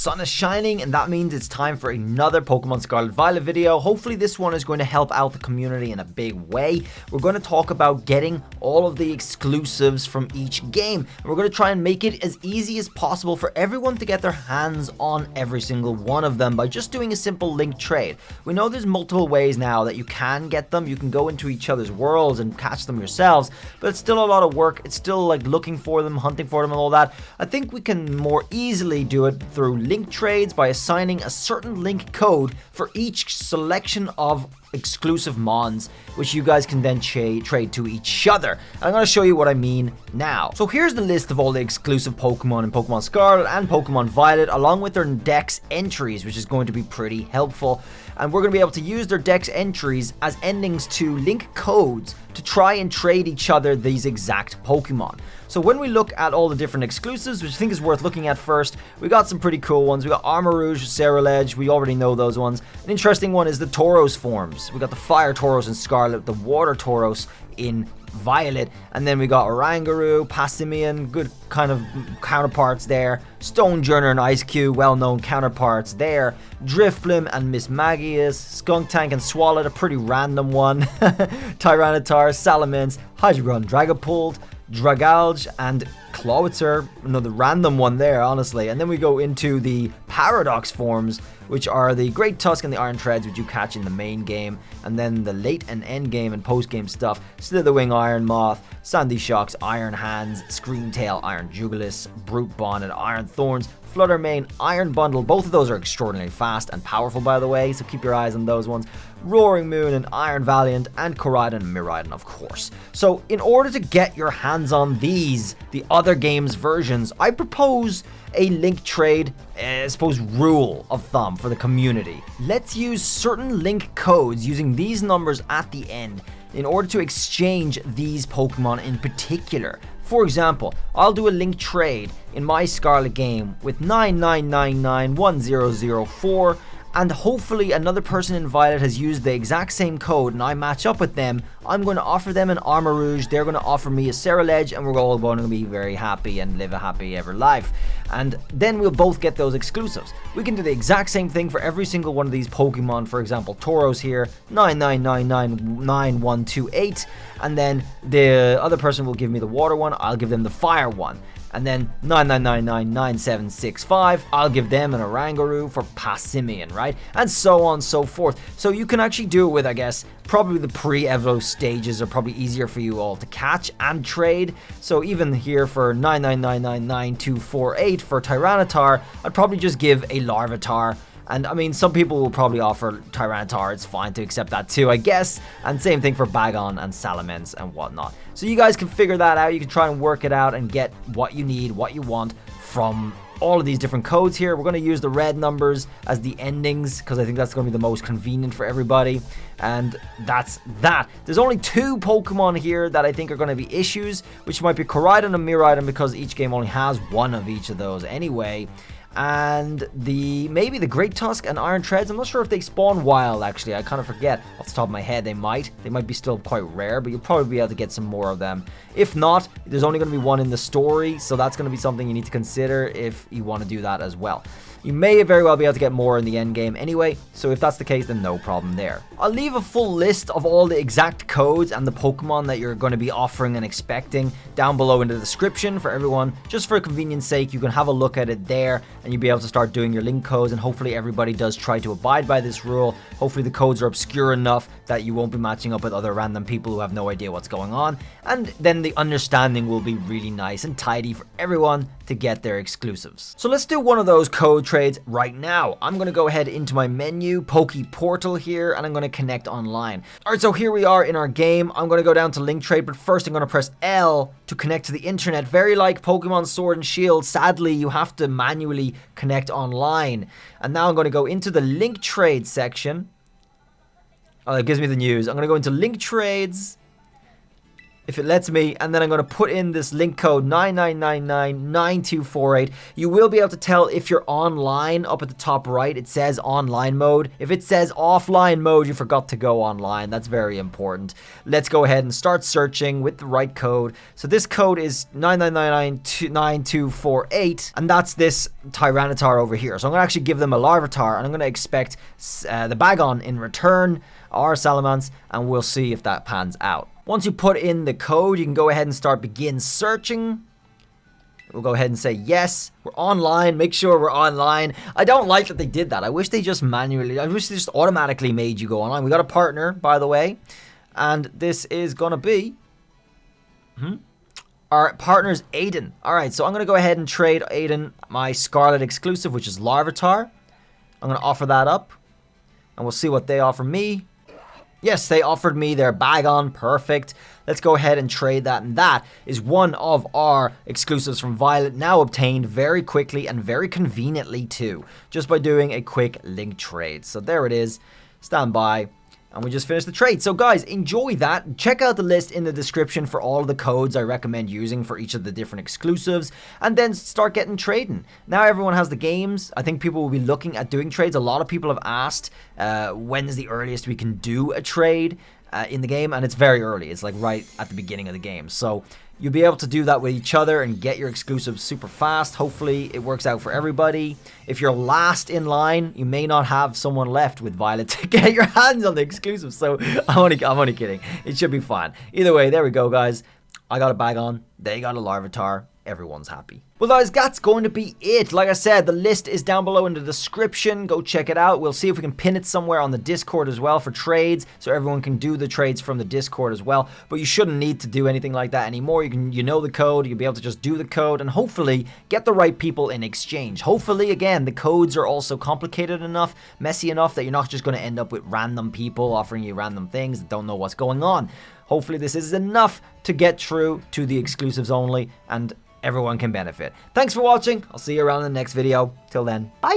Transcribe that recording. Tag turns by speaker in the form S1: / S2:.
S1: sun is shining, and that means it's time for another Pokemon Scarlet Violet video. Hopefully this one is going to help out the community in a big way. We're going to talk about getting all of the exclusives from each game, and we're going to try and make it as easy as possible for everyone to get their hands on every single one of them by just doing a simple link trade. We know there's multiple ways now that you can get them. You can go into each other's worlds and catch them yourselves, but it's still a lot of work. It's still like looking for them, hunting for them and all that. I think we can more easily do it through link trades by assigning a certain link code for each selection of exclusive mons, which you guys can then trade to each other. I'm going to show you what I mean now. So here's the list of all the exclusive Pokemon in Pokemon Scarlet and Pokemon Violet, along with their dex entries, which is going to be pretty helpful. And we're going to be able to use their dex entries as endings to link codes to try and trade each other these exact Pokemon. So when we look at all the different exclusives, which I think is worth looking at first, we got some pretty cool ones. We got Armarouge, Ceruledge, we already know those ones. An interesting one is the Tauros forms. We got the Fire Tauros in Scarlet, the Water Tauros in Violet, and then we got Oranguru, Passimian, good kind of counterparts there. Stonejourner and Eiscue, well-known counterparts there. Drifblim and Mismagius, Skuntank and Swalot, a pretty random one. Tyranitar, Salamence, Hydreigon, Dragapult, Dragalge, and Clawitzer, another random one there, honestly. And then we go into the Paradox forms, which are the Great Tusk and the Iron Treads, which you catch in the main game, and then the late and end game and post game stuff: Slitherwing, Iron Moth, Sandy Shocks, Iron Hands, Screamtail, Iron Jugulis, Brute Bonnet, Iron Thorns, Flutter Mane, Iron Bundle. Both of those are extraordinarily fast and powerful, by the way, so keep your eyes on those ones. Roaring Moon and Iron Valiant, and Koraidon and Miraidon, of course. So in order to get your hands on these, the other games versions, I propose a link trade, I suppose, rule of thumb for the community. Let's use certain link codes using these numbers at the end in order to exchange these Pokemon in particular. For example, I'll do a link trade in my Scarlet game with 99991004, and hopefully another person in Violet has used the exact same code and I match up with them. I'm going to offer them an Armarouge, they're going to offer me a Ceruledge, and we're all going to be very happy and live a happy ever life. And then we'll both get those exclusives. We can do the exact same thing for every single one of these Pokemon. For example, Tauros here, 99999128, and then the other person will give me the water one, I'll give them the fire one. And then 99999765, I'll give them an Oranguru for Passimian, right? And so on and so forth. So you can actually do it with, I guess, probably the pre-Evo stages are probably easier for you all to catch and trade. So even here for 99999248 for Tyranitar, I'd probably just give a Larvitar. And I mean, some people will probably offer Tyranitar, it's fine to accept that too, I guess. And same thing for Bagon and Salamence and whatnot. So you guys can figure that out, you can try and work it out and get what you need, what you want from all of these different codes here. We're going to use the red numbers as the endings because I think that's going to be the most convenient for everybody. And that's that. There's only two Pokemon here that I think are going to be issues, which might be Koraidon and Miraidon, because each game only has one of each of those anyway. And maybe the Great Tusk and Iron Treads. I'm not sure if they spawn wild, actually. I kind of forget off the top of my head. They might be still quite rare, but you'll probably be able to get some more of them. If not, there's only going to be one in the story, so that's going to be something you need to consider if you want to do that as well. You may very well be able to get more in the end game anyway, so if that's the case, then no problem there. I'll leave a full list of all the exact codes and the Pokemon that you're going to be offering and expecting down below in the description for everyone. Just for convenience sake, you can have a look at it there and you'll be able to start doing your link codes, and hopefully everybody does try to abide by this rule. Hopefully the codes are obscure enough that you won't be matching up with other random people who have no idea what's going on, and then the understanding will be really nice and tidy for everyone to get their exclusives. So let's do one of those code trades right now. I'm going to go ahead into my menu, Poke Portal here, and I'm going to connect online. Alright, so here we are in our game. I'm going to go down to link trade, but first I'm going to press L to connect to the internet. Very like Pokemon Sword and Shield, sadly you have to manually connect online. And now I'm going to go into the link trade section. Oh, it gives me the news. I'm going to go into link trades. if it lets me, and then I'm going to put in this link code 99999248. You will be able to tell if you're online. Up at the top right, it says online mode. If it says offline mode, you forgot to go online. That's very important. Let's go ahead and start searching with the right code. So this code is 99999248, and that's this Tyranitar over here. So I'm going to actually give them a Larvitar, and I'm going to expect the Bagon in return, or Salamence, and we'll see if that pans out. Once you put in the code, you can go ahead and start begin searching. We'll go ahead and say yes, we're online. Make sure we're online. I don't like that they did that. I wish they just automatically made you go online. We got a partner, by the way, and this is gonna be our partner's Aiden. All right, so I'm gonna go ahead and trade Aiden my Scarlet exclusive, which is Larvitar. I'm gonna offer that up, and we'll see what they offer me. Yes, they offered me their Bagon. Perfect. Let's go ahead and trade that. And that is one of our exclusives from Violet, now obtained very quickly and very conveniently too, just by doing a quick link trade. So there it is. Stand by. And we just finished the trade. So guys, enjoy that. Check out the list in the description for all of the codes I recommend using for each of the different exclusives. And then start getting trading. Now everyone has the games. I think people will be looking at doing trades. A lot of people have asked when is the earliest we can do a trade in the game. And it's very early. It's like right at the beginning of the game. So you'll be able to do that with each other and get your exclusives super fast. Hopefully it works out for everybody. If you're last in line, you may not have someone left with Violet to get your hands on the exclusives. So I'm only kidding. It should be fine. Either way, there we go, guys. I got a Bagon. They got a Larvitar. Everyone's happy. Well, guys, that's going to be it. Like I said, the list is down below in the description. Go check it out. We'll see if we can pin it somewhere on the Discord as well for trades, so everyone can do the trades from the Discord as well. But you shouldn't need to do anything like that anymore. You know the code. You'll be able to just do the code and hopefully get the right people in exchange. Hopefully, again, the codes are also complicated enough, messy enough that you're not just going to end up with random people offering you random things that don't know what's going on. Hopefully, this is enough to get through to the exclusives only, and everyone can benefit. Thanks for watching. I'll see you around in the next video. Till then, bye.